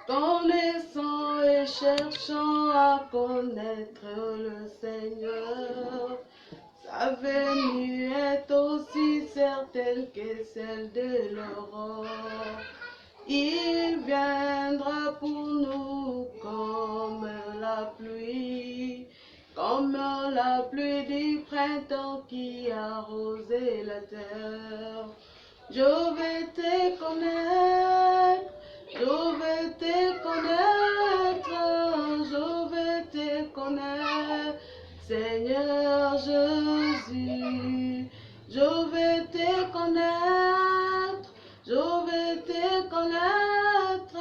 Connaissant et cherchant à connaître le Seigneur, sa venue est aussi certaine que celle de l'aurore. Il viendra pour nous comme la pluie du printemps qui arrosait la terre. Je vais te connaître, je vais te connaître, je vais te connaître, Seigneur Jésus. Je vais te connaître, je vais te connaître,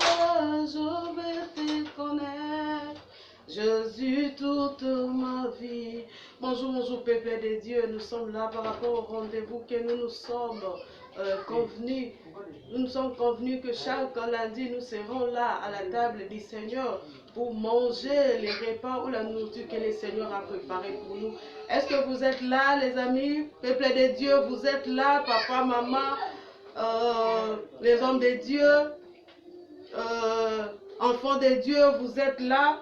je vais te connaître, Jésus, toute ma vie. Bonjour, bonjour, peuple de Dieu. Nous sommes là par rapport au rendez-vous que nous sommes convenus. Nous sommes convenus que chaque lundi, nous serons là à la table du Seigneur pour manger les repas ou la nourriture que le Seigneur a préparée pour nous. Est-ce que vous êtes là, les amis? Peuple de Dieu, vous êtes là, papa, maman, les hommes de Dieu, enfants de Dieu, vous êtes là?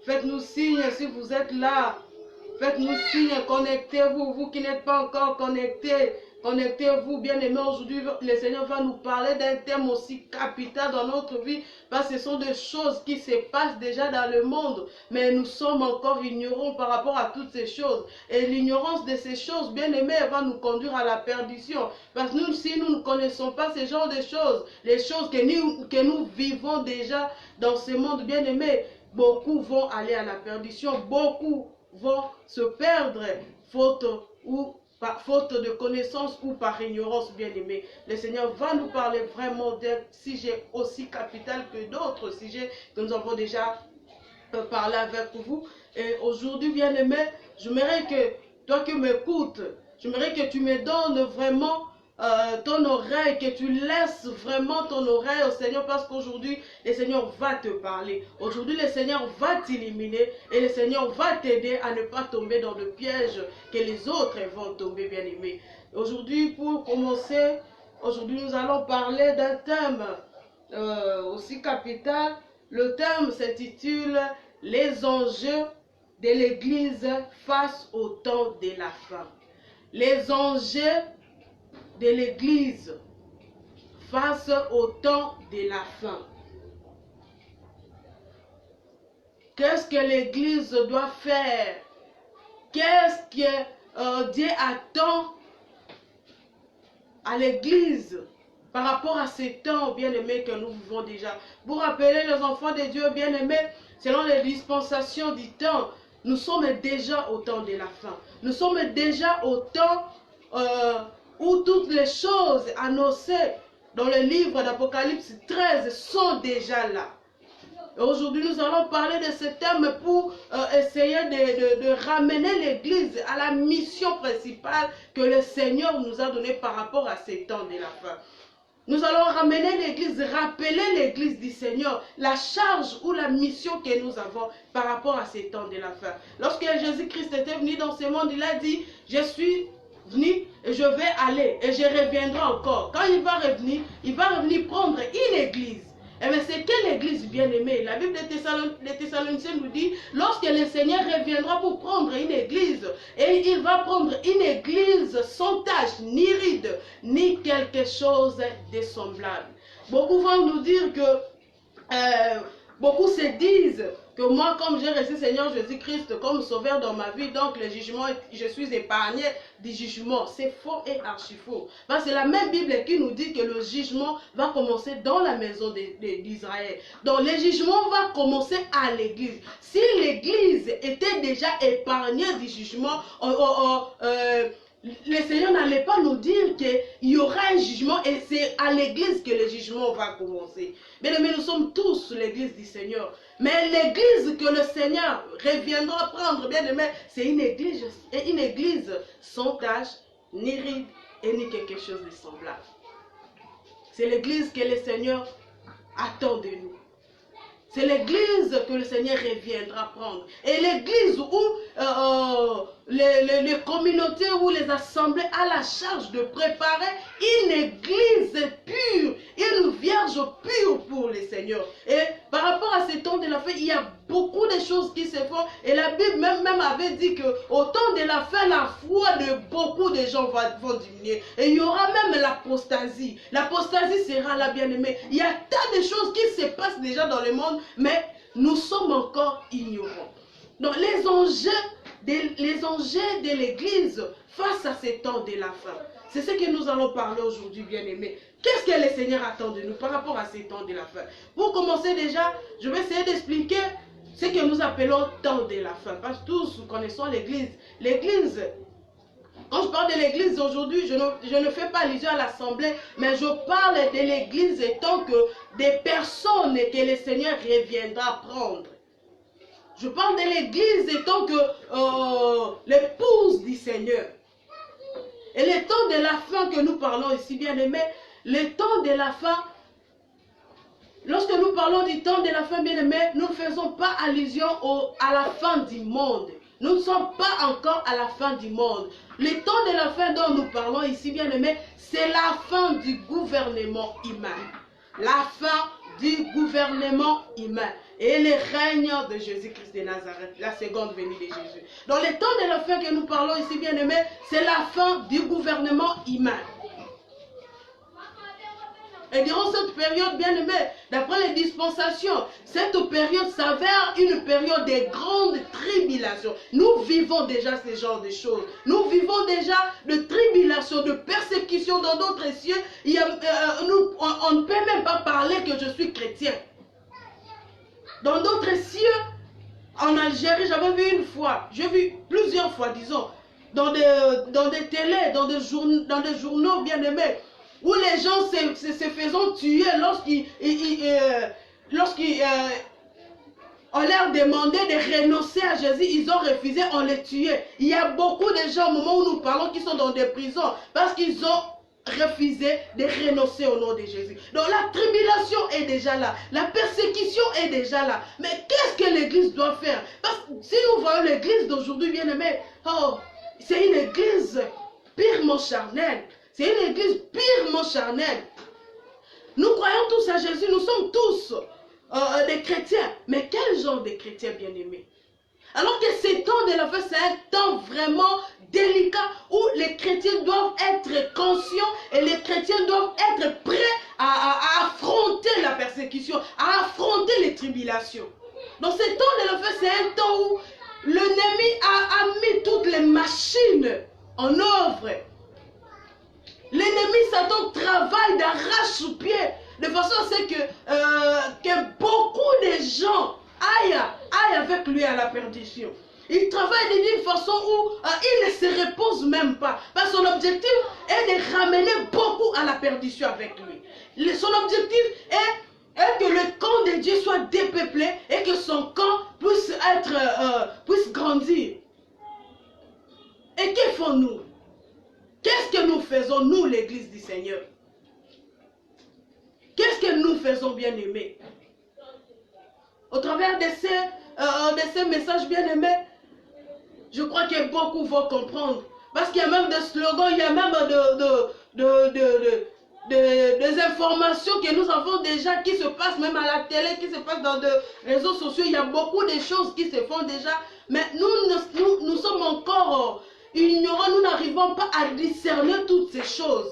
Faites-nous signe si vous êtes là. Faites-nous signe, connectez-vous. Vous qui n'êtes pas encore connectés, connectez-vous, bien-aimés. Aujourd'hui, le Seigneur va nous parler d'un thème aussi capital dans notre vie, parce que ce sont des choses qui se passent déjà dans le monde, mais nous sommes encore ignorants par rapport à toutes ces choses. Et l'ignorance de ces choses, bien-aimés, va nous conduire à la perdition. Parce que nous, si nous ne connaissons pas ce genre de choses, les choses que nous vivons déjà dans ce monde, bien-aimés, beaucoup vont aller à la perdition, beaucoup vont se perdre, faute de connaissance ou par ignorance, bien-aimés. Le Seigneur va nous parler vraiment d'un sujet aussi capital que d'autres sujets que nous avons déjà parlé avec vous. Et aujourd'hui, bien-aimés, j'aimerais que toi qui m'écoutes, j'aimerais que tu me donnes vraiment ton oreille, que tu laisses vraiment ton oreille au Seigneur, parce qu'aujourd'hui, le Seigneur va te parler. Aujourd'hui, le Seigneur va t'illuminer et le Seigneur va t'aider à ne pas tomber dans le piège que les autres vont tomber, bien-aimés. Aujourd'hui, pour commencer, aujourd'hui, nous allons parler d'un thème aussi capital. Le thème s'intitule « Les enjeux de l'Église face au temps de la fin ». Les enjeux de l'Église face au temps de la fin. Qu'est-ce que l'Église doit faire? Qu'est-ce que Dieu attend à l'Église par rapport à ces temps, bien-aimés, que nous vivons déjà? Vous rappelez, les enfants de Dieu, bien-aimés, selon les dispensations du temps, nous sommes déjà au temps de la fin. Nous sommes déjà au temps où toutes les choses annoncées dans le livre d'Apocalypse 13 sont déjà là. Aujourd'hui, nous allons parler de ce thème pour essayer de ramener l'Église à la mission principale que le Seigneur nous a donnée par rapport à ces temps de la fin. Nous allons ramener l'Église, rappeler l'Église du Seigneur, la charge ou la mission que nous avons par rapport à ces temps de la fin. Lorsque Jésus-Christ était venu dans ce monde, il a dit, je suis venu et je vais aller et je reviendrai encore. Quand il va revenir prendre une église. Et bien c'est quelle église, bien-aimée? La Bible des Thessaloniciens nous dit, lorsque le Seigneur reviendra pour prendre une église, et il va prendre une église sans tache, ni ride, ni quelque chose de semblable. Beaucoup vont nous dire que, beaucoup se disent que moi, comme j'ai reçu Seigneur Jésus-Christ comme sauveur dans ma vie, donc le jugement, je suis épargné du jugement. C'est faux et archi faux. Parce que c'est la même Bible qui nous dit que le jugement va commencer dans la maison d'Israël. Donc le jugement va commencer à l'église. Si l'église était déjà épargnée du jugement, le Seigneur n'allait pas nous dire qu'il y aura un jugement et c'est à l'église que le jugement va commencer. Bien aimés, nous sommes tous l'église du Seigneur. Mais l'église que le Seigneur reviendra prendre, bien aimé, c'est une église sans tache, ni ride et ni quelque chose de semblable. C'est l'église que le Seigneur attend de nous. C'est l'église que le Seigneur reviendra prendre. Et l'église où les communautés ou les assemblées a la charge de préparer une église pure, une vierge pure pour les seigneurs. Et par rapport à ces temps de la fin, il y a beaucoup de choses qui se font. Et la Bible même avait dit qu'au temps de la fin, la foi de beaucoup de gens vont diminuer. Et il y aura même l'apostasie. L'apostasie sera là, bien-aimé. Il y a tant de choses qui se passent déjà dans le monde, mais nous sommes encore ignorants. Donc les enjeux de l'Église face à ces temps de la fin, c'est ce que nous allons parler aujourd'hui, bien-aimés. Qu'est-ce que le Seigneur attend de nous par rapport à ces temps de la fin? Pour commencer déjà, je vais essayer d'expliquer ce que nous appelons temps de la fin. Parce que tous nous connaissons l'Église. L'Église, quand je parle de l'Église aujourd'hui, je ne fais pas allusion à l'Assemblée, mais je parle de l'Église étant que des personnes que le Seigneur reviendra prendre. Je parle de l'Église étant que l'épouse du Seigneur. Et le temps de la fin que nous parlons ici, bien aimé, le temps de la fin, lorsque nous parlons du temps de la fin, bien aimé, nous ne faisons pas allusion à la fin du monde. Nous ne sommes pas encore à la fin du monde. Le temps de la fin dont nous parlons ici, bien aimé, c'est la fin du gouvernement humain. La fin du gouvernement humain et le règne de Jésus-Christ de Nazareth, la seconde venue de Jésus. Dans le temps de la fin que nous parlons ici, bien aimé, c'est la fin du gouvernement humain. Et durant cette période, bien aimé, d'après les dispensations, cette période s'avère une période de grande tribulation. Nous vivons déjà ce genre de choses. Nous vivons déjà de tribulation, de persécution dans d'autres cieux. On ne peut même pas parler que je suis chrétien. Dans d'autres cieux, en Algérie, j'avais vu une fois, j'ai vu plusieurs fois, disons, dans des télés, dans des journaux bien aimés, où les gens se faisant tuer lorsqu'ils on leur demandait de renoncer à Jésus, ils ont refusé, on les tuait. Il y a beaucoup de gens au moment où nous parlons qui sont dans des prisons parce qu'ils ont refusé de renoncer au nom de Jésus. Donc la tribulation est déjà là, la persécution est déjà là. Mais qu'est-ce que l'Église doit faire? Parce que si nous voyons l'Église d'aujourd'hui, bien aimé, c'est une Église purement charnelle. C'est une Église purement charnelle. Nous croyons tous à Jésus, nous sommes tous des chrétiens. Mais quel genre de chrétiens, bien aimés? Alors que ces temps de la fin, c'est un temps vraiment délicat où les chrétiens doivent être conscients et les chrétiens doivent être prêts à affronter la persécution, à affronter les tribulations. Donc ces temps de la fin, c'est un temps où l'ennemi a mis toutes les machines en œuvre. L'ennemi Satan travaille d'arrache-pied de façon à ce que beaucoup de gens aillent avec lui à la perdition. Il travaille d'une façon où il ne se repose même pas. Parce que son objectif est de ramener beaucoup à la perdition avec lui. Son objectif est que le camp de Dieu soit dépeuplé et que son camp puisse grandir. Et que font-nous? Qu'est-ce que nous faisons, nous, l'Église du Seigneur? Qu'est-ce que nous faisons, bien-aimés? Au travers de ces messages, bien-aimés, je crois que beaucoup vont comprendre. Parce qu'il y a même des slogans, il y a même des informations que nous avons déjà, qui se passent même à la télé, qui se passent dans des réseaux sociaux. Il y a beaucoup de choses qui se font déjà. Mais nous sommes encore ignorants, nous n'arrivons pas à discerner toutes ces choses.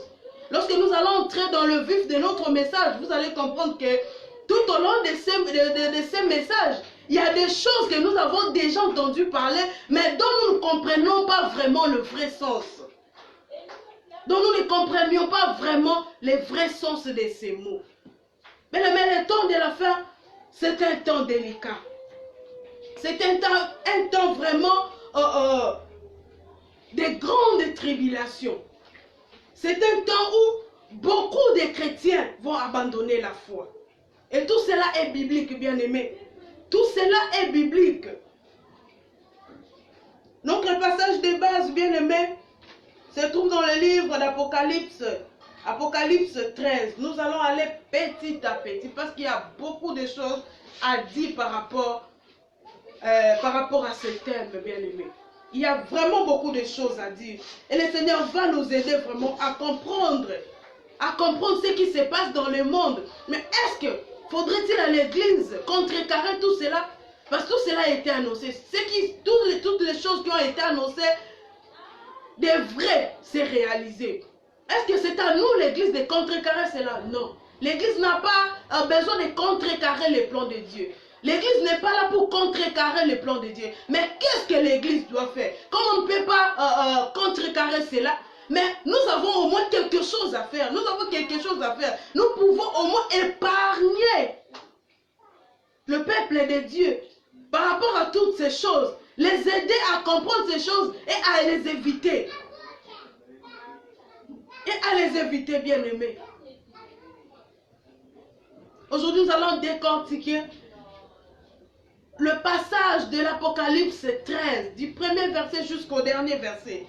Lorsque nous allons entrer dans le vif de notre message, vous allez comprendre que tout au long de ces messages, il y a des choses que nous avons déjà entendu parler, mais dont nous ne comprenons pas vraiment le vrai sens. Dont nous ne comprenions pas vraiment le vrai sens de ces mots. Mais le temps de la fin, c'est un temps délicat. C'est un temps vraiment de grandes tribulations. C'est un temps où beaucoup de chrétiens vont abandonner la foi. Et tout cela est biblique, bien aimé. Tout cela est biblique. Notre passage de base, bien aimé, se trouve dans le livre d'Apocalypse. Apocalypse 13. Nous allons aller petit à petit parce qu'il y a beaucoup de choses à dire par rapport à ce thème, bien aimé. Il y a vraiment beaucoup de choses à dire. Et le Seigneur va nous aider vraiment à comprendre ce qui se passe dans le monde. Mais est-ce qu'il faudrait-il à l'église contrecarrer tout cela? Parce que tout cela a été annoncé. Toutes les choses qui ont été annoncées devraient se réaliser. Est-ce que c'est à nous, l'église, de contrecarrer cela? Non. L'église n'a pas besoin de contrecarrer les plans de Dieu. L'église n'est pas là pour contrecarrer les plans de Dieu. Mais qu'est-ce que l'église doit faire? Comme on ne peut pas contrecarrer cela, mais nous avons au moins quelque chose à faire. Nous avons quelque chose à faire. Nous pouvons au moins épargner le peuple de Dieu par rapport à toutes ces choses. Les aider à comprendre ces choses et à les éviter. Et à les éviter, bien-aimés. Aujourd'hui, nous allons décortiquer le passage de l'Apocalypse 13, du premier verset jusqu'au dernier verset.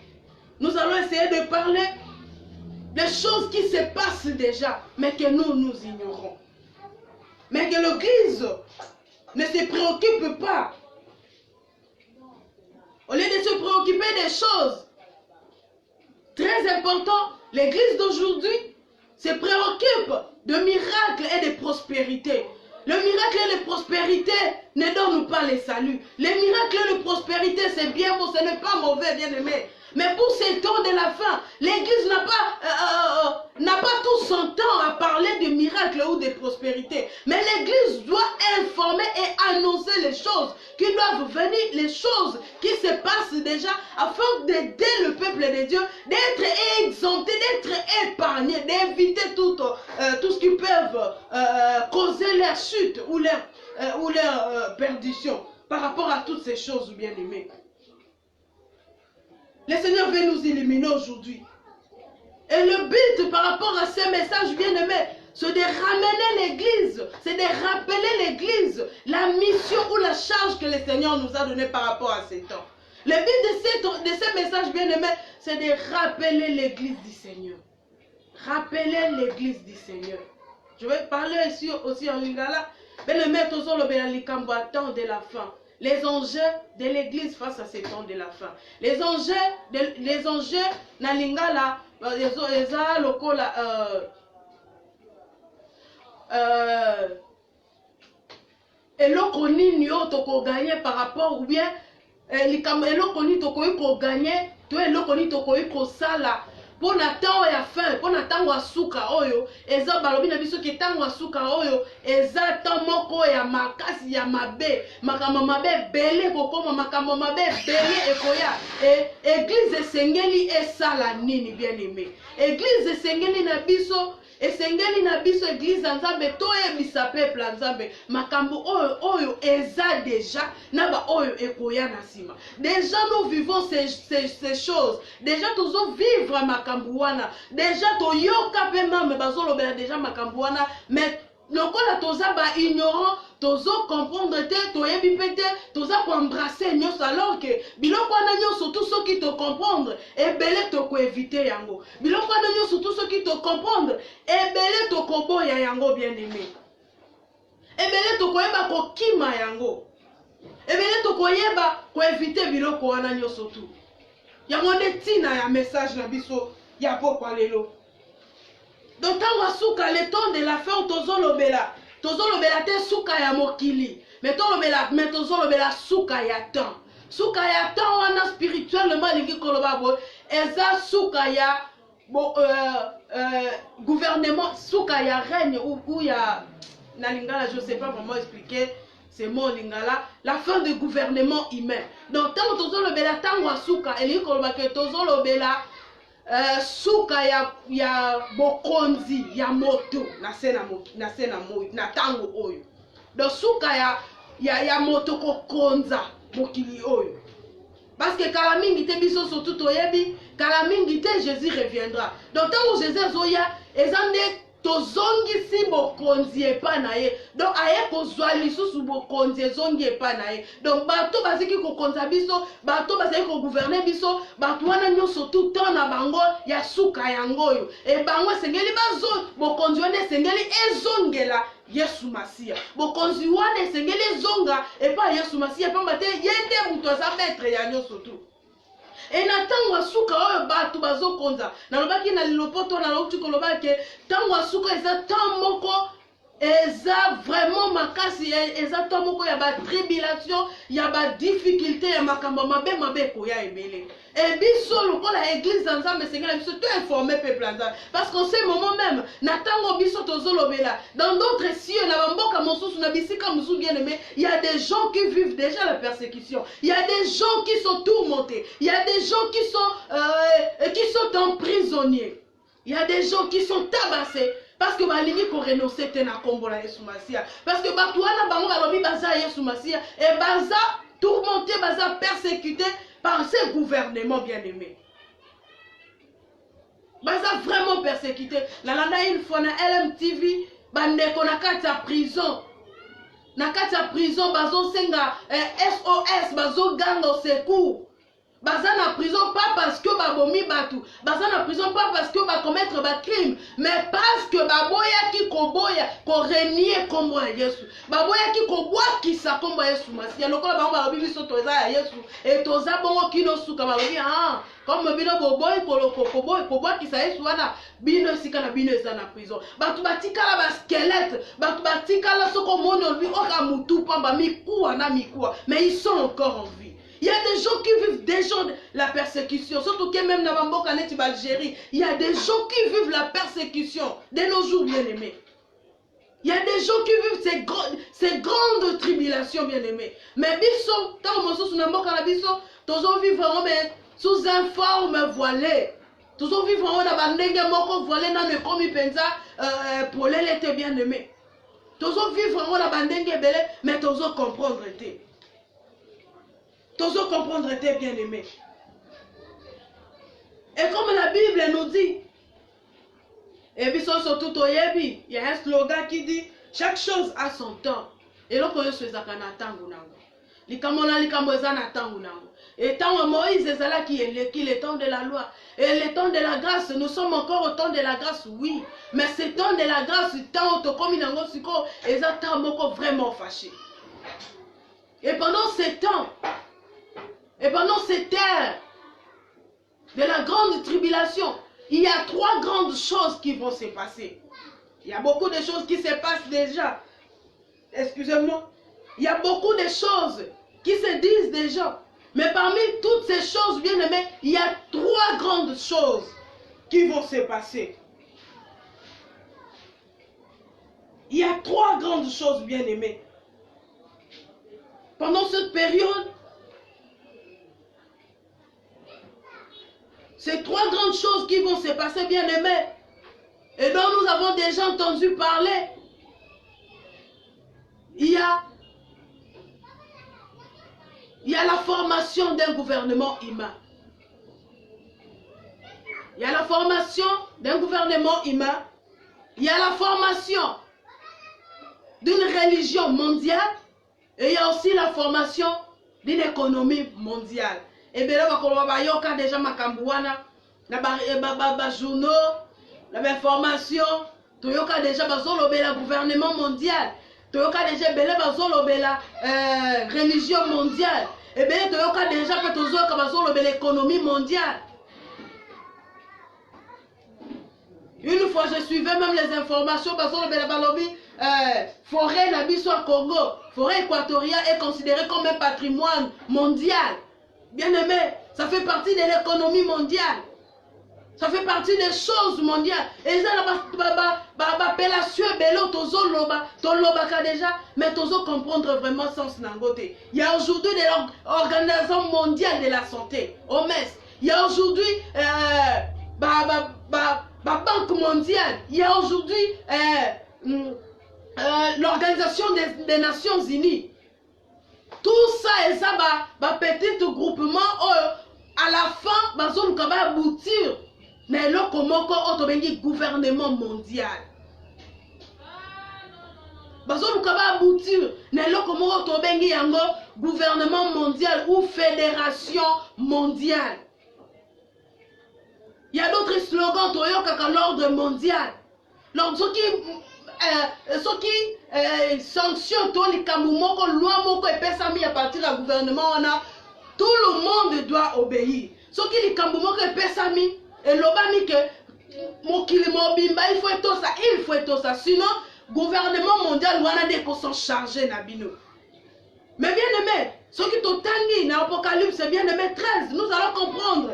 Nous allons essayer de parler des choses qui se passent déjà, mais que nous ignorons. Mais que l'Église ne se préoccupe pas. Au lieu de se préoccuper des choses très importantes, l'Église d'aujourd'hui se préoccupe de miracles et de prospérité. Le miracle et la prospérité ne donnent pas le salut. Les miracles et la prospérité, c'est bien beau, ce n'est pas mauvais, bien aimé. Mais pour ces temps de la fin, l'Église n'a pas tout son temps à parler de miracles ou de prospérité. Mais l'Église doit informer et annoncer les choses qui doivent venir, les choses qui se passent déjà, afin d'aider le peuple de Dieu, d'être exempté, d'être épargné, d'éviter tout ce qui peut causer leur chute ou leur perdition par rapport à toutes ces choses, bien aimés. Le Seigneur veut nous illuminer aujourd'hui. Et le but par rapport à ces messages bien-aimés, c'est de ramener l'Église, c'est de rappeler l'Église, la mission ou la charge que le Seigneur nous a donnée par rapport à ces temps. Le but de ces messages bien-aimés, c'est de rappeler l'Église du Seigneur. Rappeler l'Église du Seigneur. Je vais parler ici aussi en lingala. Bien-aimés, tous le temps de la fin. Les enjeux de l'Église face à ces temps de la fin. Les enjeux na lingala, eza lokola eloko nini yo toko gagner par rapport ou bien eloko nini toko ko gagner to eloko nini toko ko sala pona tango ya fin, pona tango asuka oyo eza balobi na biso ke tango asuka oyo eza moko ya makasi ya mabe, makambo mabe bele kokoma, makambo mabe bele ekoya. Église esengeli esala nini, bien aimé? Église esengeli na biso église nzambe toyebisa peuple nzambe makambo oyo eza déjà na ba oyo ekoya na sima. Déjà nous vivons ces choses. Déjà tozo vivre makambo wana. Déjà toyoka pe mame bazolobela déjà makambo wana, mais lokola toza ba ignorant, tozo comprendre te, toyebi pete, toza ko embrasser nyonso, alors que biloko wana nyonso tout ce qui te comprendre ebele to ko éviter yango. Biloko wana nyonso tout ce qui te comprendre ebele to ko boya yango, bien aimé. Ebele to ko yeba ko kima yango. Ebele to ko yeba ko éviter biloko wana nyonso tout. Yango nde tina ya message na biso ya pokwa lelo. Donc tango asuka le temps de la fin tozolobela te suka ya mokili, mais tozolobela suka ya temps. Suka ya temps wana spirituellement lingi koloba bo eza suka ya gouvernement, suka ya règne ou ya na lingala, je sais pas comment expliquer ces mots lingala, la fin du gouvernement humain. Donc tango tozolobela tango asuka elingi koloba ke tozolobela suka ya bokonzi ya moto na tango oyo. Donc suka ya moto kokonza mokili oyo. Parce que kala mingi te biso surtout toyebi, kala mingi te Jésus reviendra. Donc tango Jésus zoya ezande tozongisi bokonzi epa na ye. Donc aye kozwa lisusu bokonzi ezongi epa na ye. Donc bato baziki kokonza biso, bato baziki ko gouverner biso, bato wana nyonso tout temps na bango ya suka yango yo. E bango sengeli bazo bokonzi wana sengeli ezongela Yesu Masia. Bokonzi wana sengeli ezonga epa Yesu Masia pamba te yende muto za maître ya nyonso tout. Et na tango asuka oyo bato bazokonza na lobaki na lilopoto na lokuti koloba ke tango asuka eza temps moko eza vraiment makasi eza to moko ya ba tribulation ya ba difficulté ya makambo mabe mabe koya ebele et biso lokola église ya Nzambe sengela biso to informer peuple ya Nzambe parce qu'en ce moment même na tango biso tozolobela dans d'autres cieux na bamboka mosusu na bisika mosusu bien aimé il y a des gens qui vivent déjà la persécution, il y a des gens qui sont tourmentés, il y a des gens qui sont emprisonnés, il y a des gens qui sont tabassés parce que balingi ko renoncer te na kombo na Yesu Masia parce que batu wana bango balobi baza Yesu Masia et baza tourmenté baza persécuté par ces gouvernements bien-aimés. Baza vraiment persécuté. La landa une fois na LMTV bandeko na kati ya prison. Na kati ya prison bazo senga SOS bazo ganga au secours. Baza na prison pas parce que babomi batu, baza na prison pas parce que ba commettre ba crime, mais parce que baboya ki koboya ko renier kombo ya Yesu. Baboya ki kobwa kisa kombo ya Yesu Masia. Lokola bango balobi biso toza ya Yesu et toza bongo kino suka balobi comme bino boboy koloko kobwa kisa Yesu wana bino sika na bino eza na prison. Batu batikala ba squelette, batu batikala soko mono lui oka mutu pamba mikuwa na mikuwa, mais ils sont encore en vie. Il y a des gens qui vivent déjà la persécution, surtout que même dans Bamboka Neti Algérie, il y a des gens qui vivent la persécution de nos jours bien-aimés. Il y a des gens qui vivent ces grandes tribulations bien-aimés. Mais biso, tant que nous sommes dans biso, tous vivons sous une forme voilée. Tous vivons dans la bandenge moko voilée dans le komi penza pour les bien-aimés. Tous vivons dans la bandenge belé, mais tous comprendre te. Tous comprendre tes bien-aimés. Et comme la Bible nous dit, et puis surtout il y a un slogan qui dit chaque chose a son temps. Et là, on se dit et tant Moïse est là qui est le temps de la loi. Et le temps de la grâce, nous sommes encore au temps de la grâce, oui. Mais ce temps de la grâce, tant comme il est vraiment fâché. Et pendant ce temps, et pendant cette ère de la grande tribulation, il y a 3 grandes choses qui vont se passer. Il y a beaucoup de choses qui se passent déjà. Excusez-moi. Il y a beaucoup de choses qui se disent déjà. Mais parmi toutes ces choses, bien aimées, il y a 3 grandes choses qui vont se passer. Il y a 3 grandes choses, bien aimées. Pendant cette période, ces 3 grandes choses qui vont se passer, bien aimés, et dont nous avons déjà entendu parler, il y a la formation d'un gouvernement humain. Il y a la formation d'un gouvernement humain. Il y a la formation d'une religion mondiale. Et il y a aussi la formation d'une économie mondiale. Et bien là, on va déjà makambouana, la journaux, la information, toyoka déjà le gouvernement mondial, toyoka déjà la religion mondiale, et bien toyoka déjà l'économie mondiale. Une fois je suivais même les informations parce que forêt Nabiso Congo, forêt équatoriale est considérée comme un patrimoine mondial. Bien aimé, ça fait partie de l'économie mondiale. Ça fait partie des choses mondiales. Et ça, l'appellation bello tozo loba, ton loba déjà, mais tozo comprendre vraiment sens nangote. Il y a aujourd'hui l'Organisation mondiale de la santé, OMS. Il y a aujourd'hui Banque mondiale. Il y a aujourd'hui l'Organisation des Nations Unies. Tout ça et ça petit groupement à la fin bazon kaba aboutir mais le comment autobengi gouvernement mondial bazon kaba aboutir mais le comment autobengi yango gouvernement mondial ou fédération mondiale. Il y a d'autres slogans toyoka l'ordre mondial. L'ordre qui sanctionne tous les kamumoko loi moko et pesami à partir du gouvernement tout le monde doit obéir. Ce qui les kamumoko et pesami et l'obami que mokili mobimba il faut être ça, sinon gouvernement mondial wana de ko s'en charger na bino. Mais bien aimé, ce qui t'otangi dans Apocalypse, bien aimé 13, nous allons comprendre.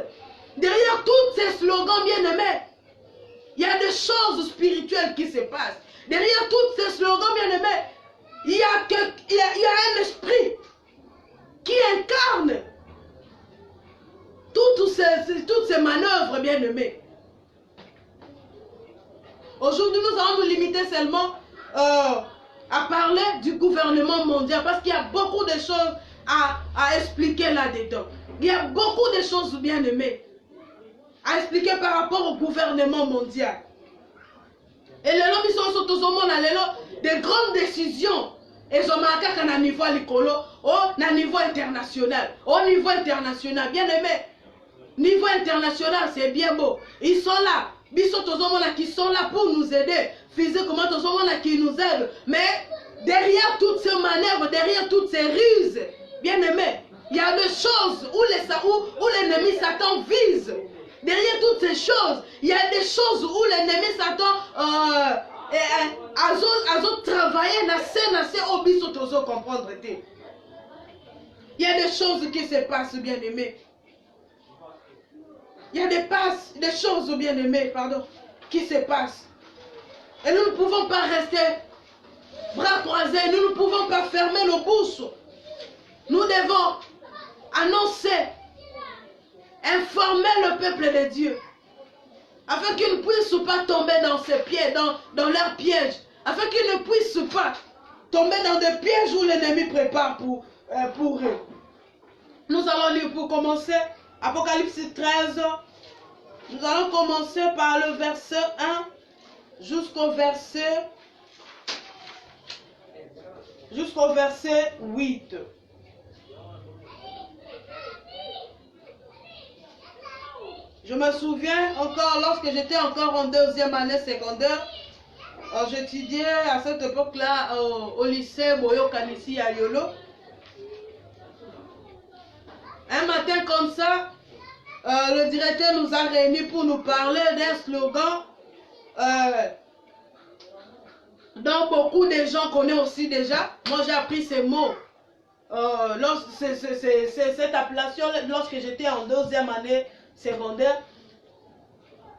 Derrière tous ces slogans, bien aimés, il y a des choses spirituelles qui se passent. Derrière tous ces slogans, bien aimés, il y a un esprit qui incarne toutes ces manœuvres, bien aimés. Aujourd'hui, nous allons nous limiter seulement à parler du gouvernement mondial parce qu'il y a beaucoup de choses à expliquer là-dedans. Il y a beaucoup de choses, bien aimées, à expliquer par rapport au gouvernement mondial. Et les lobbies sont tous au monde, des grandes décisions. Et ils ont marqué qu'à niveau niveau international. Au niveau international, bien aimé. Niveau international, c'est bien beau. Ils sont là. Ils sont là pour nous aider. Physiquement, qui nous aident. Mais derrière toutes ces manœuvres, derrière toutes ces ruses, bien aimé, il y a des choses où l'ennemi Satan vise. Derrière toutes ces choses, il y a des choses où l'ennemi Satan a travaillé dans ces hobbies comprendre. Il y a des choses qui se passent, bien aimé. Il y a des choses, bien aimées, pardon, qui se passent. Et nous ne pouvons pas rester bras croisés, nous ne pouvons pas fermer nos bouches. Nous devons annoncer, informer le peuple de Dieu, afin qu'ils ne puissent pas tomber dans ces pièges, dans leurs pièges, afin qu'ils ne puissent pas tomber dans des pièges où l'ennemi prépare pour eux. Nous allons lire pour commencer Apocalypse 13. Nous allons commencer par le verset 1 jusqu'au verset 8. Je me souviens encore, lorsque j'étais encore en deuxième année secondaire, j'étudiais à cette époque-là au lycée Moyo Kanisi à Yolo. Un matin comme ça, le directeur nous a réunis pour nous parler d'un slogan dont beaucoup de gens connaissent aussi déjà. Moi j'ai appris ces mots, cette appellation lorsque j'étais en deuxième année secondaire.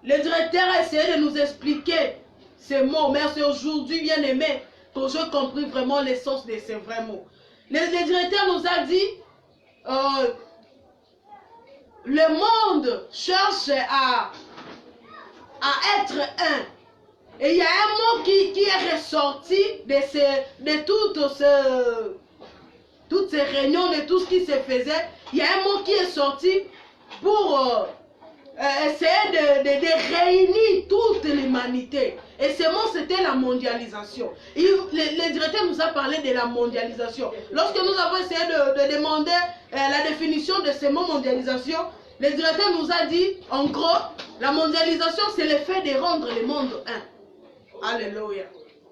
Le directeur a essayé de nous expliquer ces mots, mais c'est aujourd'hui, bien aimé, que j'ai compris vraiment l'essence de ces vrais mots. Le directeur nous a dit le monde cherche à être un. Et il y a un mot qui est ressorti de toutes ces réunions, de tout ce qui se faisait. Il y a un mot qui est sorti pour essayer de réunir toute l'humanité. Et ce mot, c'était la mondialisation. Le directeur nous a parlé de la mondialisation. Lorsque nous avons essayé de demander la définition de ce mot mondialisation, le directeur nous a dit, en gros, la mondialisation, c'est le fait de rendre le monde un. Alléluia.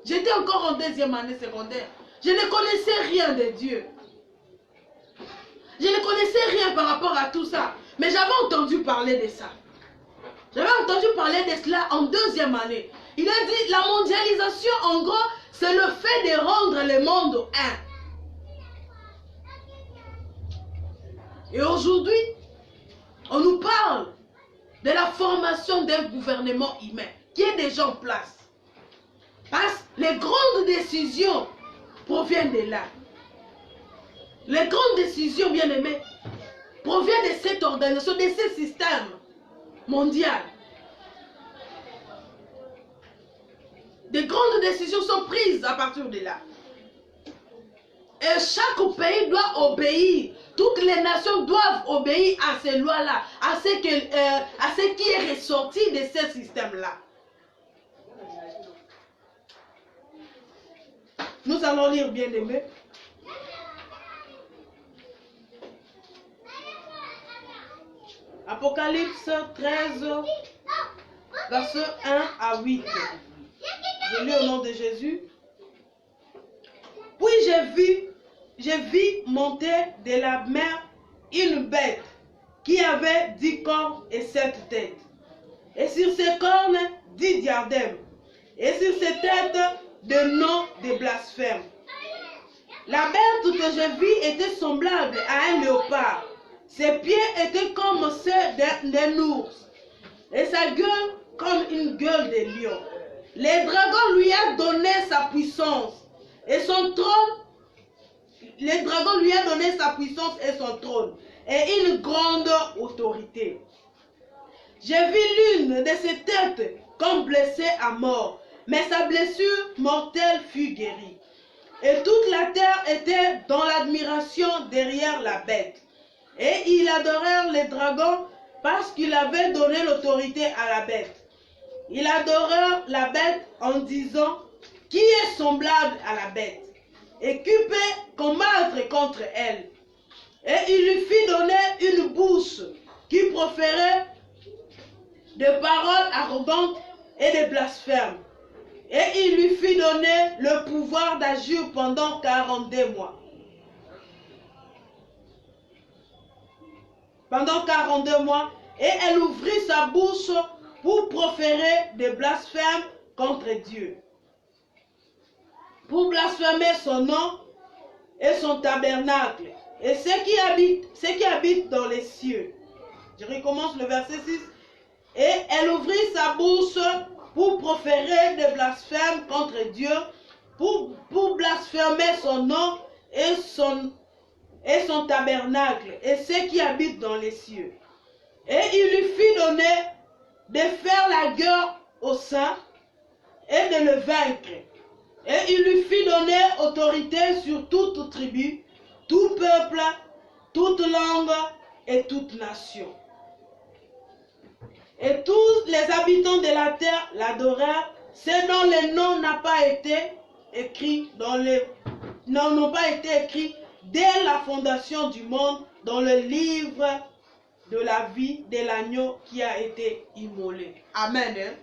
J'étais encore en deuxième année secondaire. Je ne connaissais rien de Dieu. Je ne connaissais rien par rapport à tout ça. Mais j'avais entendu parler de ça. J'avais entendu parler de cela en deuxième année. Il a dit, la mondialisation, en gros, c'est le fait de rendre le monde un. Et aujourd'hui, on nous parle de la formation d'un gouvernement humain qui est déjà en place. Parce que les grandes décisions proviennent de là. Les grandes décisions, bien aimées, proviennent de cette organisation, de ce système mondial. Des grandes décisions sont prises à partir de là. Et chaque pays doit obéir. Toutes les nations doivent obéir à ces lois-là, à ce qui est ressorti de ce système-là. Nous allons lire, bien aimé. Apocalypse 13, versets 1 à 8. Je lis au nom de Jésus. Puis j'ai vu monter de la mer une bête qui avait 10 cornes et 7 têtes. Et sur ses cornes, 10 diadèmes. Et sur ses têtes, de noms de blasphème. La bête que je vis était semblable à un léopard. Ses pieds étaient comme ceux d'un ours et sa gueule comme une gueule de lion. Le dragon lui a donné sa puissance et son trône. Le dragon lui a donné sa puissance et son trône et une grande autorité. J'ai vu l'une de ses têtes comme blessée à mort, mais sa blessure mortelle fut guérie. Et toute la terre était dans l'admiration derrière la bête. Et ils adorèrent le dragon parce qu'il avait donné l'autorité à la bête. Ils adorèrent la bête en disant, qui est semblable à la bête et qui peut combattre contre elle. Et il lui fit donner une bouche qui proférait des paroles arrogantes et des blasphèmes. Et il lui fit donner le pouvoir d'agir pendant 42 mois. Pendant 42 mois, et elle ouvrit sa bouche pour proférer des blasphèmes contre Dieu, pour blasphémer son nom et son tabernacle, et ceux qui habitent dans les cieux. Je recommence le verset 6. Et elle ouvrit sa bouche pour proférer des blasphèmes contre Dieu, pour blasphémer son nom et son tabernacle, et ceux qui habitent dans les cieux. Et il lui fit donner de faire la guerre aux saints et de le vaincre. Et il lui fit donner autorité sur toute tribu, tout peuple, toute langue et toute nation. Et tous les habitants de la terre l'adorèrent, ceux dont le nom n'a pas été écrit n'ont pas été écrits dès la fondation du monde dans le livre de la vie de l'agneau qui a été immolé. Amen. Hein?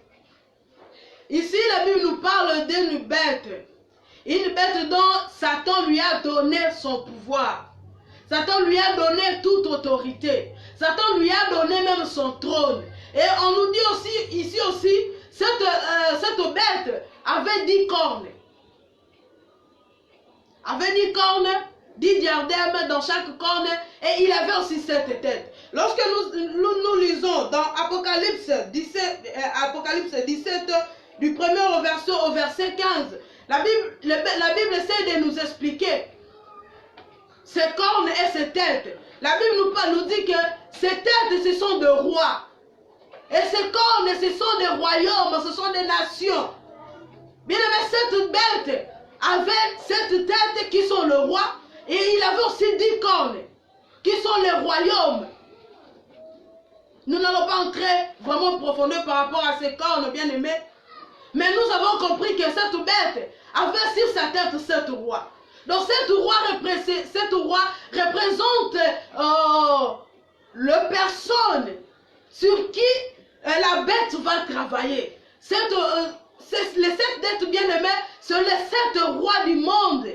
Ici, la Bible nous parle d'une bête dont Satan lui a donné son pouvoir. Satan lui a donné toute autorité. Satan lui a donné même son trône. Et on nous dit aussi, ici aussi, cette bête avait 10 cornes. Avait 10 cornes, 10 diadèmes dans chaque corne, et il avait aussi 7 têtes. Lorsque nous lisons dans Apocalypse 17, du premier au verset 15, la Bible essaie de nous expliquer ces cornes et ces têtes. La Bible nous dit que ces têtes, ce sont des rois. Et ces cornes, ce sont des royaumes, ce sont des nations. Bien aimé, cette bête avait 7 têtes qui sont le roi, et il avait aussi 10 cornes qui sont les royaumes. Nous n'allons pas entrer vraiment en profondeur par rapport à ces cornes, bien aimés. Mais nous avons compris que cette bête avait sur sa tête 7 rois. Donc cette roi représente la personne sur qui la bête va travailler. Les 7 bêtes bien-aimées, sont les 7 rois du monde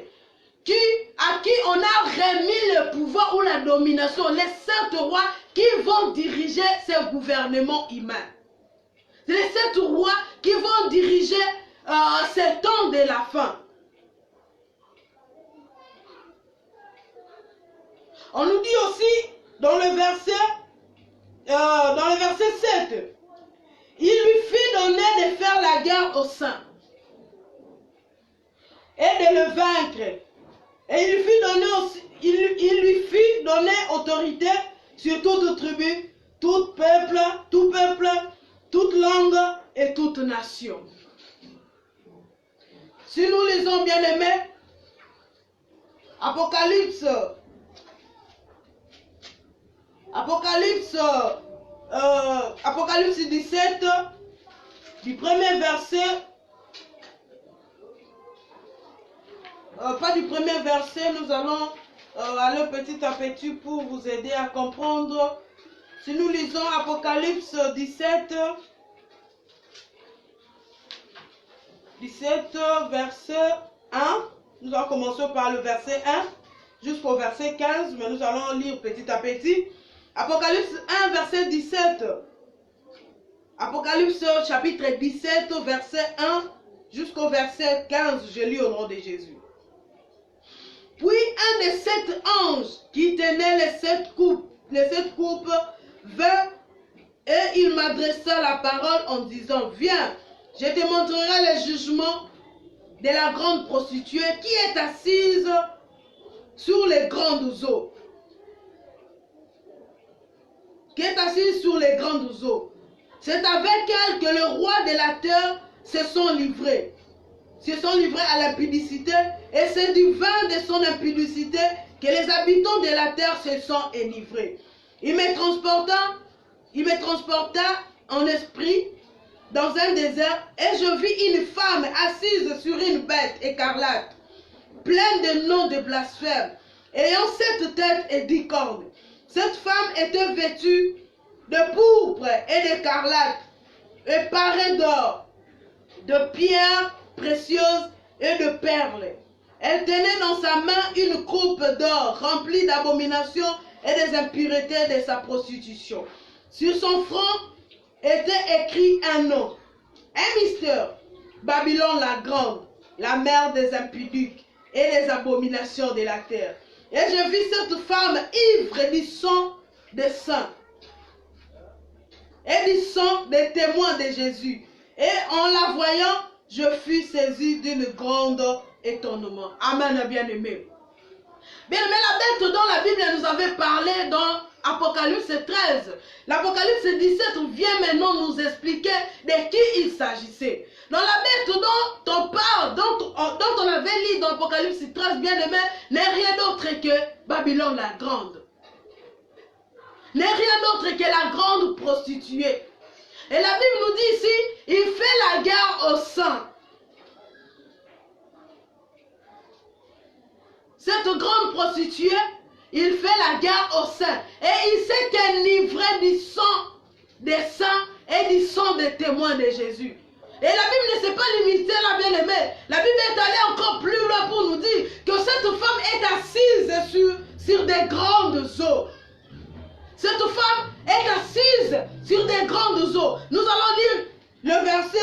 à qui on a remis le pouvoir ou la domination. Les 7 rois qui vont diriger ces gouvernements humains. Les 7 rois qui vont diriger ces temps de la fin. On nous dit aussi dans le verset 7, il lui fit donner de faire la guerre aux saints et de le vaincre. Et il lui fit donner autorité sur toute tribu, tout peuple, toute langue et toute nation. Si nous lisons bien aimés, Apocalypse 17, du premier verset, pas du premier verset, nous allons aller petit à petit pour vous aider à comprendre. Si nous lisons Apocalypse 17, verset 1, nous allons commencer par le verset 1 jusqu'au verset 15, mais nous allons lire petit à petit. Apocalypse 1, verset 17. Apocalypse chapitre 17, verset 1 jusqu'au verset 15, je lis au nom de Jésus. Puis un des 7 anges qui tenait les 7 coupes vint et il m'adressa la parole en disant, viens, je te montrerai le jugement de la grande prostituée qui est assise sur les grandes eaux. Qui est assise sur les grandes eaux. C'est avec elle que le roi de la terre se sont livrés. Se sont livrés à l'impudicité, et c'est du vin de son impudicité que les habitants de la terre se sont enivrés. Il me transporta en esprit dans un désert, et je vis une femme assise sur une bête écarlate, pleine de noms de blasphème, ayant 7 têtes et 10 cornes. Cette femme était vêtue de pourpre et d'écarlate, et parée d'or, de pierres précieuses et de perles. Elle tenait dans sa main une coupe d'or remplie d'abominations et des impuretés de sa prostitution. Sur son front était écrit un nom, un mystère, Babylone la grande, la mère des impudiques et des abominations de la terre. Et je vis cette femme ivre du sang des saints et du sang des témoins de Jésus. Et en la voyant, je fus saisi d'une grande étonnement. Amen, bien-aimé. Bien-aimé, la bête dont la Bible nous avait parlé dans Apocalypse 13. L'Apocalypse 17 vient maintenant nous expliquer de qui il s'agissait. Dans la bête dont on parle, dont on avait lu dans Apocalypse 13, bien-aimé, n'est rien d'autre que Babylone la grande. N'est rien d'autre que la grande prostituée. Et la Bible nous dit ici, il fait la guerre aux saints. Cette grande prostituée, il fait la guerre aux saints. Et il s'est enivré du sang des saints et du sang des témoins de Jésus. Et la Bible ne s'est pas limitée là, bien-aimée. La Bible est allée encore plus loin pour nous dire que cette femme est assise sur des grandes eaux. Cette femme est assise sur des grandes eaux. Nous allons lire le verset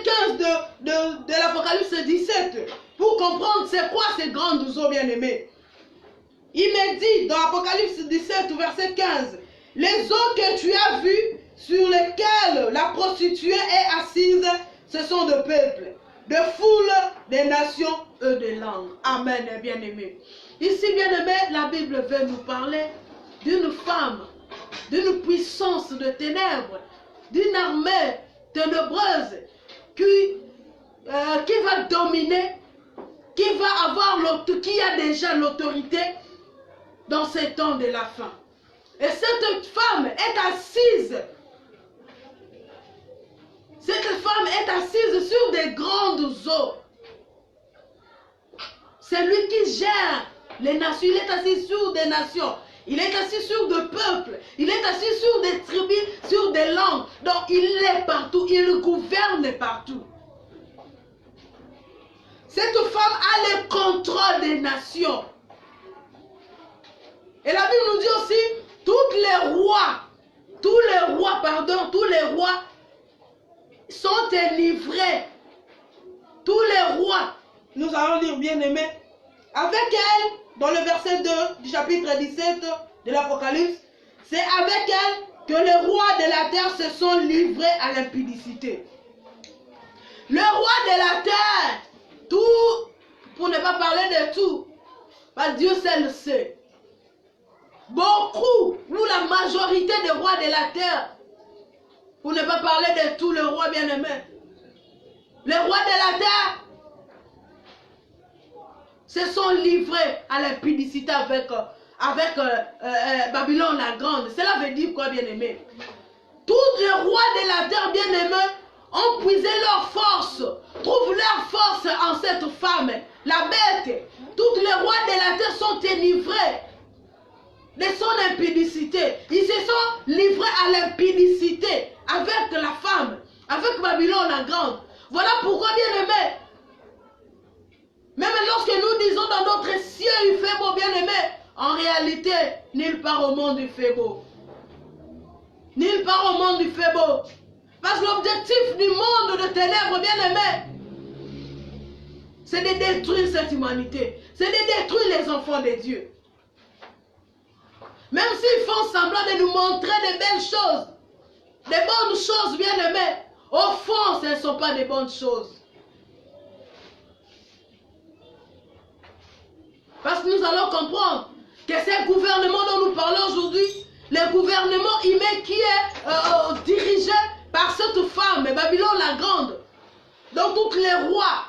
15 de l'Apocalypse 17 pour comprendre c'est quoi ces grandes eaux, bien-aimées. Il me dit dans Apocalypse 17, verset 15, les eaux que tu as vues sur lesquelles la prostituée est assise, ce sont de peuples, de foules, des nations et de langues. Amen, bien-aimés. Ici, bien-aimés, la Bible veut nous parler d'une femme, d'une puissance de ténèbres, d'une armée ténébreuse qui va dominer, qui a déjà l'autorité dans ces temps de la fin. Et cette femme est assise. Cette femme est assise sur des grandes eaux. C'est lui qui gère les nations. Il est assis sur des nations. Il est assis sur des peuples. Il est assis sur des tribus, sur des langues. Donc il est partout. Il gouverne partout. Cette femme a le contrôle des nations. Et la Bible nous dit aussi, tous les rois sont enivrés. Tous les rois, nous allons lire bien-aimés, avec elle, dans le verset 2 du chapitre 17 de l'Apocalypse, c'est avec elle que les rois de la terre se sont livrés à l'impudicité. Le roi de la terre, tout, pour ne pas parler de tout, parce que Dieu seul le sait. Beaucoup, ou la majorité des rois de la terre, pour ne pas parler de tous les rois bien-aimés, les rois de la terre se sont livrés à l'impudicité avec Babylone la grande. Cela veut dire quoi, bien-aimé? Tous les rois de la terre, bien-aimés, ont puisé leur force, trouvent leur force en cette femme, la bête. Tous les rois de la terre sont enivrés de son impudicité. Ils se sont livrés à l'impudicité avec la femme, avec Babylone la grande. Voilà pourquoi, bien-aimés, même lorsque nous disons dans notre ciel il fait beau, bien-aimé, en réalité, nulle part au monde il fait beau. Nulle part au monde il fait beau. Parce que l'objectif du monde de ténèbres, bien aimé, c'est de détruire cette humanité. C'est de détruire les enfants de Dieu. Même s'ils font semblant de nous montrer des belles choses, des bonnes choses, bien aimées, au fond, ce ne sont pas des bonnes choses. Parce que nous allons comprendre que ces gouvernements dont nous parlons aujourd'hui, le gouvernement humain qui est dirigé par cette femme, Babylone la Grande, dont tous les rois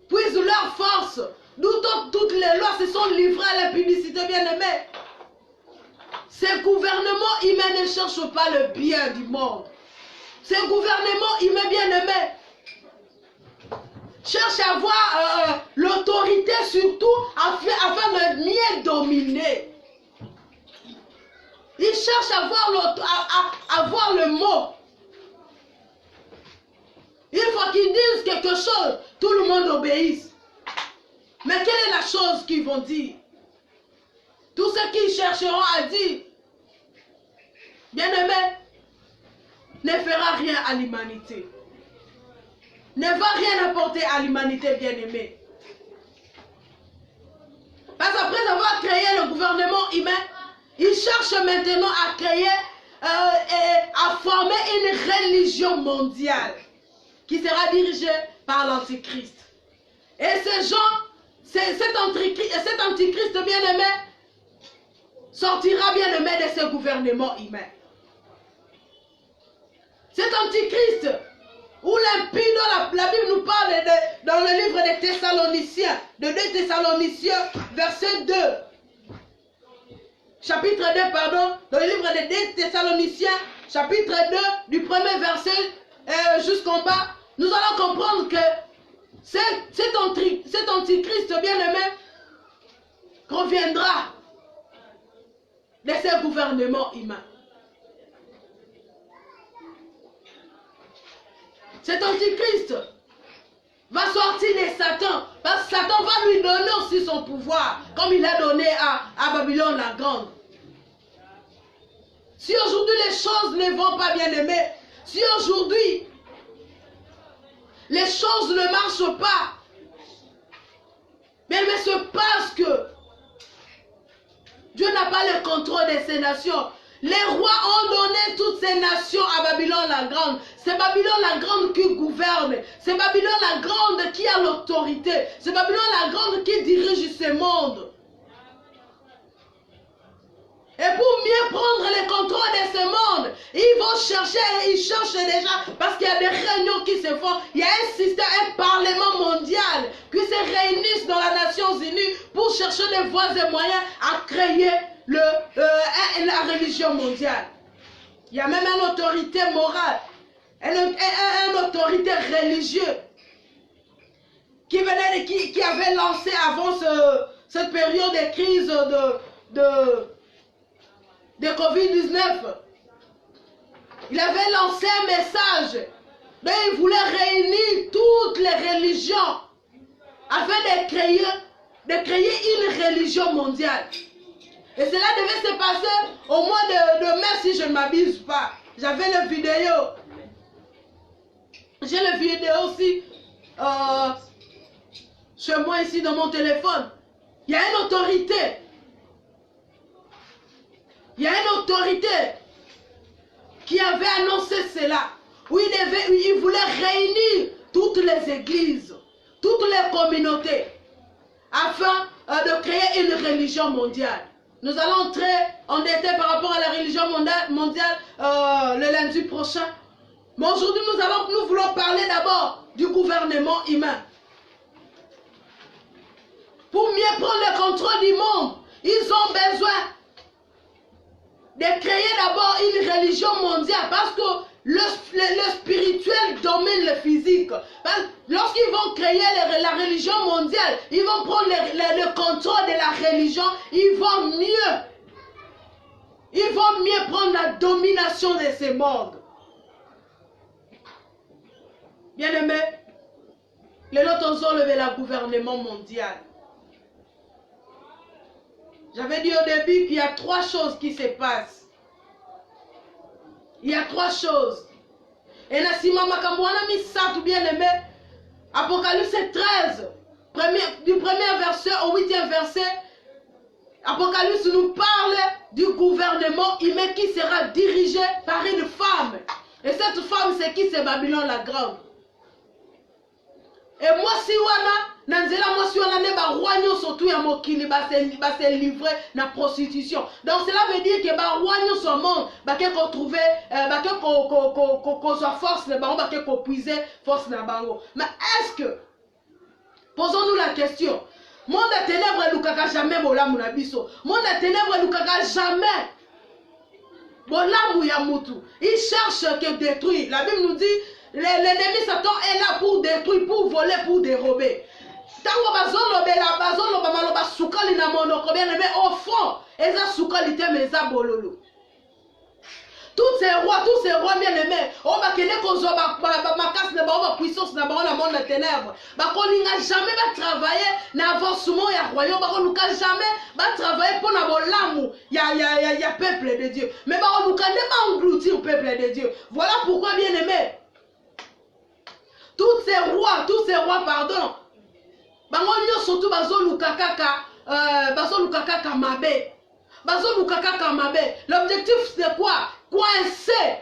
puisent leur force, d'où toutes les lois se sont livrées à la publicité, bien aimée. Ces gouvernements humains ne cherchent pas le bien du monde. Ces gouvernements humains, bien aimés, cherchent à avoir l'autorité surtout afin de mieux dominer. Ils cherchent à avoir le mot. Il faut qu'ils disent quelque chose, tout le monde obéisse. Mais quelle est la chose qu'ils vont dire? Tout ce qu'ils chercheront à dire, bien aimé, ne fera rien à l'humanité. Ne va rien apporter à l'humanité, bien aimé. Parce qu'après avoir créé le gouvernement humain, ils cherchent maintenant à créer et à former une religion mondiale qui sera dirigée par l'Antichrist. Et ces gens, cet Antichrist bien-aimé, sortira bien-aimé de ce gouvernement humain. Cet Antichrist, où l'impie dont la Bible nous parle dans le livre des Thessaloniciens, de 2 Thessaloniciens, verset 2. Chapitre 2, pardon, dans le livre des 2 Thessaloniciens, chapitre 2, du premier verset jusqu'en bas, nous allons comprendre que cet Antichrist bien-aimé reviendra de ce gouvernement humain. Cet Antichrist va sortir de Satan, parce que Satan va lui donner aussi son pouvoir, comme il a donné à Babylone la Grande. Si aujourd'hui les choses ne vont pas, bien aimé, si aujourd'hui les choses ne marchent pas, mais c'est parce que Dieu n'a pas le contrôle de ces nations. Les rois ont donné toutes ces nations à Babylone la Grande. C'est Babylone la Grande qui gouverne. C'est Babylone la Grande qui a l'autorité. C'est Babylone la Grande qui dirige ce monde. Et pour mieux prendre le contrôle de ce monde, ils vont chercher, et ils cherchent déjà, parce qu'il y a des réunions qui se font. Il y a un système, un parlement mondial qui se réunissent dans les Nations Unies pour chercher des voies et moyens à créer la religion mondiale. Il y a même une autorité morale, une autorité religieuse qui avait lancé avant cette période de crise de Covid-19. Il avait lancé un message dont il voulait réunir toutes les religions afin de créer une religion mondiale. Et cela devait se passer au mois de mai, si je ne m'abuse pas. J'avais la vidéo. J'ai la vidéo aussi chez moi ici dans mon téléphone. Il y a une autorité. Il y a une autorité qui avait annoncé cela. Où il voulait réunir toutes les églises, toutes les communautés, afin de créer une religion mondiale. Nous allons entrer en détail par rapport à la religion mondiale le lundi prochain. Mais aujourd'hui, nous voulons parler d'abord du gouvernement humain. Pour mieux prendre le contrôle du monde, ils ont besoin de créer d'abord une religion mondiale, parce que le spirituel domine le physique. Lorsqu'ils vont créer la religion mondiale, ils vont prendre le contrôle de la religion, ils vont mieux prendre la domination de ce monde. Bien aimé, les autres ont levé le gouvernement mondial. J'avais dit au début qu'il y a 3 choses qui se passent. Il y a 3 choses Et Nassima Makamouana Misatu bien aimé. Apocalypse 13, du premier verset au 8e verset. Apocalypse nous parle du gouvernement humain qui sera dirigé par une femme. Et cette femme, c'est qui? C'est Babylone la Grande. Et moi, si wana, ne ba roi surtout ya mokili ba se livrer na prostitution. Donc cela veut dire que ba roi son monde ba ke ko trouver ba ke ko soit force na bango ba ke ko puiser force na bango. Mais est-ce que posons-nous la question. Monde de ténèbres lukaka jamais bolamu na biso. Monde de ténèbres lukaka jamais bolamu ya mutu. Il cherche que détruire. La Bible nous dit l'ennemi Satan est là pour détruire, pour voler, pour dérober. Tango bazolobela bazoloba maloba sukali na monoko bien aimé au fond eza sukali te meza bololo. Tous ces rois bien aimés, on va kene kozo ba casse na ba puissance na ba na monde de ténèbres. Ba kolinga jamais va travailler na avancement ya royaume, ba konuka jamais va travailler pour na bolamu ya peuple de Dieu. Mais ba konuka ne pas engloutir peuple de Dieu. Voilà pourquoi bien aimé. Tous ces rois pardon. Bango surtout bazoluka kaka mabe. L'objectif c'est quoi? Coincer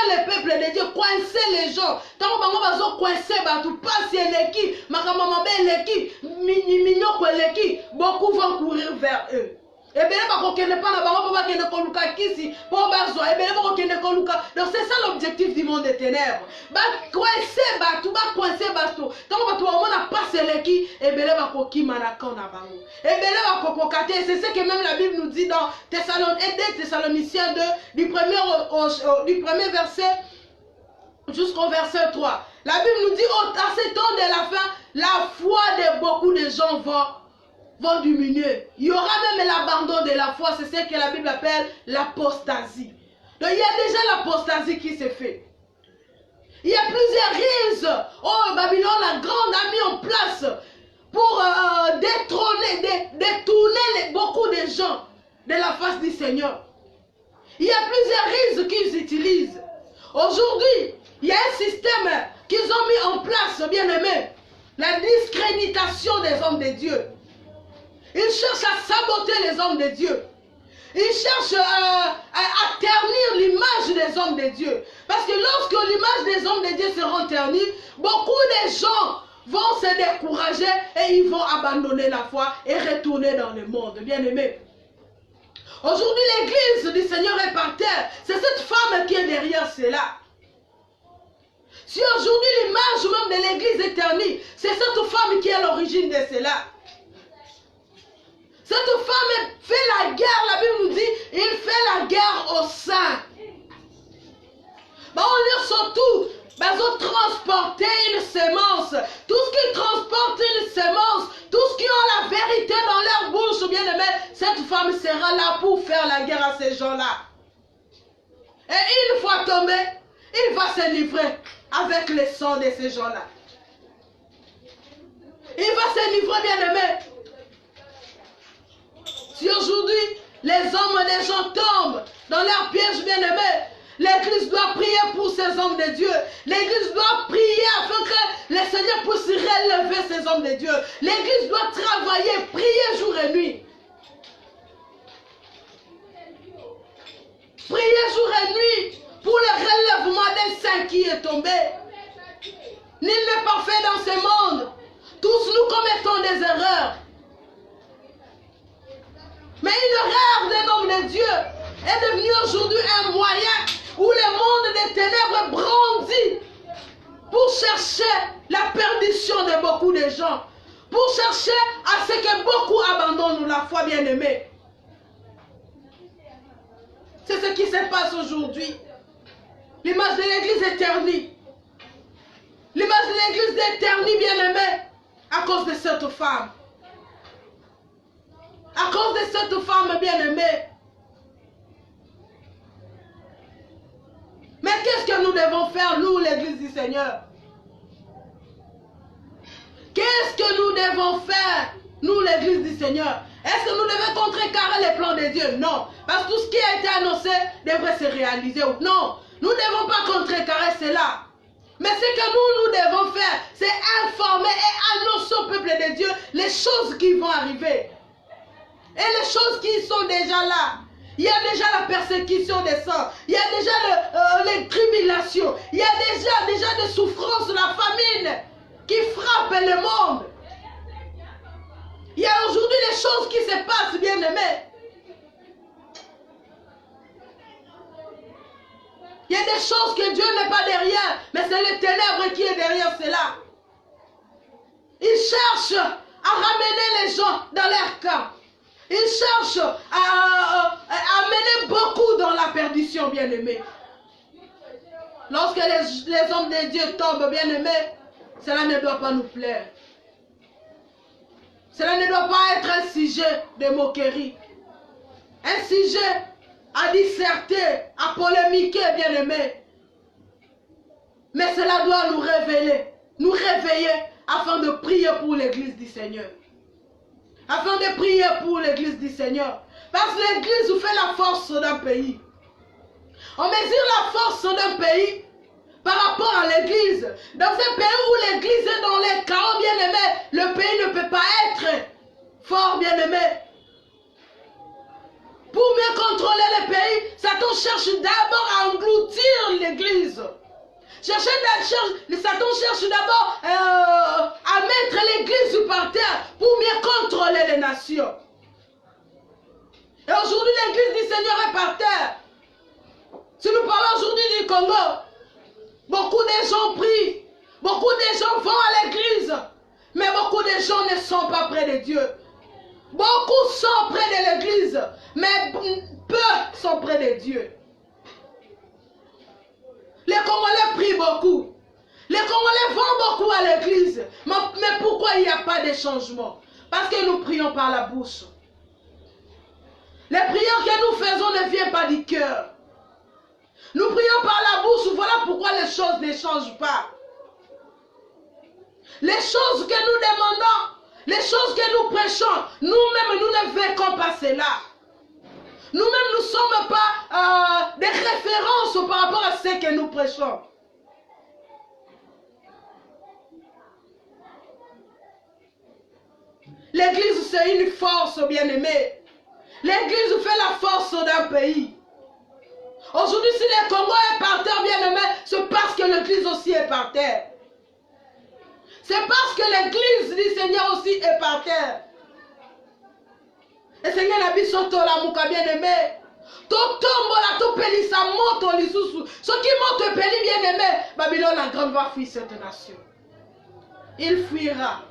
les peuples de Dieu, coincer les gens. Tant que bango bazo coincer batu passe eleki, makama mabe eleki, minyoko eleki, beaucoup vont courir vers eux. Et bien ba kokene pa na bango ba kene koluka kisi, po bazo et bien ba kokene koluka. Donc c'est ça l'objectif du monde des ténèbres. Ba coincer batu, ba coincer batu. Tant que batu on a passe eleki, et bien ba kokima na kona bango. Et bien ba kokokate, c'est ce que même la Bible nous dit dans Thessaloniciens 2 du premier verset jusqu'au verset 3. La Bible nous dit à ce temps de la fin, la foi de beaucoup de gens vont diminuer. Il y aura même l'abandon de la foi. C'est ce que la Bible appelle l'apostasie. Donc il y a déjà l'apostasie qui s'est fait. Il y a plusieurs rises. Oh, Babylone la Grande a mis en place pour détourner beaucoup de gens de la face du Seigneur. Il y a plusieurs rises qu'ils utilisent. Aujourd'hui, il y a un système qu'ils ont mis en place, bien aimé. La discréditation des hommes de Dieu. Ils cherchent à saboter les hommes de Dieu. Ils cherchent à ternir l'image des hommes de Dieu. Parce que lorsque l'image des hommes de Dieu sera ternie, beaucoup de gens vont se décourager et ils vont abandonner la foi et retourner dans le monde. Bien aimé. Aujourd'hui, l'église du Seigneur est par terre. C'est cette femme qui est derrière cela. Si aujourd'hui l'image même de l'église est ternie, c'est cette femme qui est à l'origine de cela. Cette femme fait la guerre, la Bible nous dit, il fait la guerre aux saints. On lit surtout, ils transporter une semence. Tout ce qui transporte une semence, tout ce qui ont la vérité dans leur bouche, bien aimé, cette femme sera là pour faire la guerre à ces gens-là. Et une fois tombé, il va se livrer avec le sang de ces gens-là. Il va se livrer, bien aimé. Si aujourd'hui, les hommes et les gens tombent dans leur piège bien-aimé, l'église doit prier pour ces hommes de Dieu. L'église doit prier afin que le Seigneur puisse relever ces hommes de Dieu. L'église doit travailler, prier jour et nuit. Prier jour et nuit pour le relèvement d'un saint qui est tombé. Nul n'est parfait dans ce monde. Tous nous commettons des erreurs. Mais une erreur d'un homme de Dieu est devenue aujourd'hui un moyen où le monde des ténèbres brandit pour chercher la perdition de beaucoup de gens, pour chercher à ce que beaucoup abandonnent la foi bien-aimée. C'est ce qui se passe aujourd'hui. L'image de l'église est ternie. L'image de l'église est ternie, bien-aimée, à cause de cette femme. À cause de cette femme bien-aimée. Mais qu'est-ce que nous devons faire, nous, l'église du Seigneur? Qu'est-ce que nous devons faire, nous, l'église du Seigneur? Est-ce que nous devons contrecarrer les plans de Dieu? Non. Parce que tout ce qui a été annoncé devrait se réaliser. Non. Nous ne devons pas contrecarrer cela. Mais ce que nous devons faire, c'est informer et annoncer au peuple de Dieu les choses qui vont arriver. Et les choses qui sont déjà là. Il y a déjà la persécution des sangs. Il y a déjà les tribulations. Il y a déjà des souffrances, la famine qui frappe le monde. Il y a aujourd'hui des choses qui se passent, bien-aimés. Il y a des choses que Dieu n'est pas derrière, mais c'est les ténèbres qui est derrière cela. Il cherche à ramener les gens dans leur camp. Il cherche à amener beaucoup dans la perdition, bien-aimés. Lorsque les hommes de Dieu tombent, bien-aimés, cela ne doit pas nous plaire. Cela ne doit pas être un sujet de moquerie. Un sujet à disserter, à polémiquer, bien-aimés. Mais cela doit nous révéler, nous réveiller afin de prier pour l'église du Seigneur. Afin de prier pour l'église du Seigneur. Parce que l'église fait la force d'un pays. On mesure la force d'un pays par rapport à l'église. Dans un pays où l'église est dans les chaos, bien-aimés, le pays ne peut pas être fort, bien-aimé. Pour mieux contrôler le pays, Satan cherche d'abord à engloutir l'église. Satan cherche d'abord à mettre l'église par terre pour mieux contrôler les nations. Et aujourd'hui, l'église du Seigneur est par terre. Si nous parlons aujourd'hui du Congo, beaucoup de gens prient, beaucoup de gens vont à l'église, mais beaucoup de gens ne sont pas près de Dieu. Beaucoup sont près de l'église, mais peu sont près de Dieu. Les Congolais prient beaucoup. Les Congolais vont beaucoup à l'église. Mais pourquoi il n'y a pas de changement? Parce que nous prions par la bouche. Les prières que nous faisons ne viennent pas du cœur. Nous prions par la bouche, voilà pourquoi les choses ne changent pas. Les choses que nous demandons, les choses que nous prêchons, nous-mêmes, nous ne vécons pas cela. Nous-mêmes, nous ne sommes pas des références par rapport à ce que nous prêchons. L'église, c'est une force, bien-aimée. L'église fait la force d'un pays. Aujourd'hui, si le Congo est par terre, bien-aimé, c'est parce que l'église aussi est par terre. C'est parce que l'église du Seigneur aussi est par terre. Et Seigneur n'a biso la mouka bien-aimé. Totombola topelisa moto lisusu. Ce qui monte peli bien-aimé, Babylone la grande va fuir cette nation. Il fuira.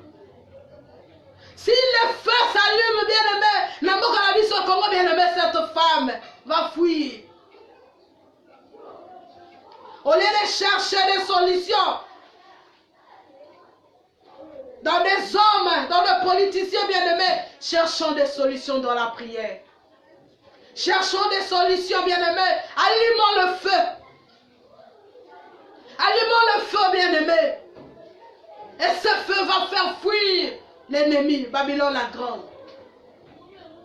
Si le feu s'allume bien-aimé, Namboka la biso Congo bien-aimé, cette femme va fuir. Au lieu de chercher des solutions dans des hommes, dans des politiciens bien-aimés, cherchons des solutions dans la prière. Cherchons des solutions bien-aimés. Allumons le feu. Allumons le feu bien-aimé. Et ce feu va faire fuir l'ennemi, Babylone la grande.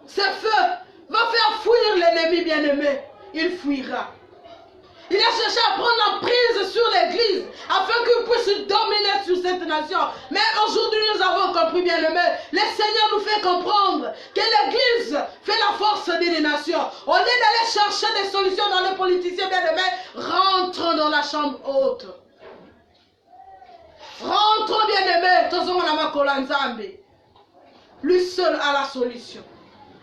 Ce feu va faire fuir l'ennemi bien-aimé. Il fuira. Il a cherché à prendre la prise sur l'église afin qu'il puisse dominer sur cette nation. Mais aujourd'hui, nous avons compris, bien-aimé, le Seigneur nous fait comprendre que l'église fait la force des nations. Au lieu d'aller chercher des solutions dans les politiciens, bien-aimés, rentrons dans la chambre haute. Rentrons, bien-aimés, lui seul a la solution.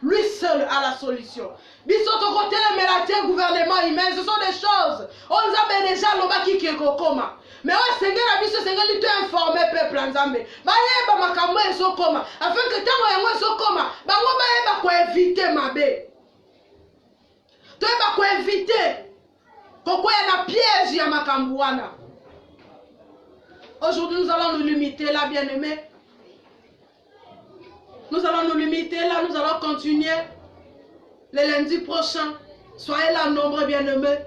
Lui seul a la solution. Bisoto côté le gouvernement humain, ce sont des choses. On a déjà l'obaki qui est kokoma. Mais ouais, Seigneur a biso Seigneur lui t'a informé peuple nzambe. Ba yeba makambo eso koma. Afin que tango yango eso koma, ba ngo ba yeba ko éviter mabe. To yeba ko éviter. Koko ya na piège ya makambo wana. Aujourd'hui, nous allons nous limiter là, bien-aimés. Nous allons nous limiter là, nous allons continuer. Le lundi prochain, soyez là nombreux bien-aimés.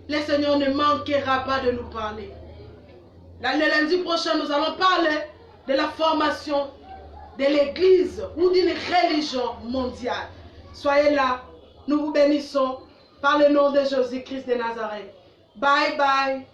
Le Seigneur ne manquera pas de nous parler. Là, le lundi prochain, nous allons parler de la formation de l'Église ou d'une religion mondiale. Soyez là, nous vous bénissons par le nom de Jésus-Christ de Nazareth. Bye bye.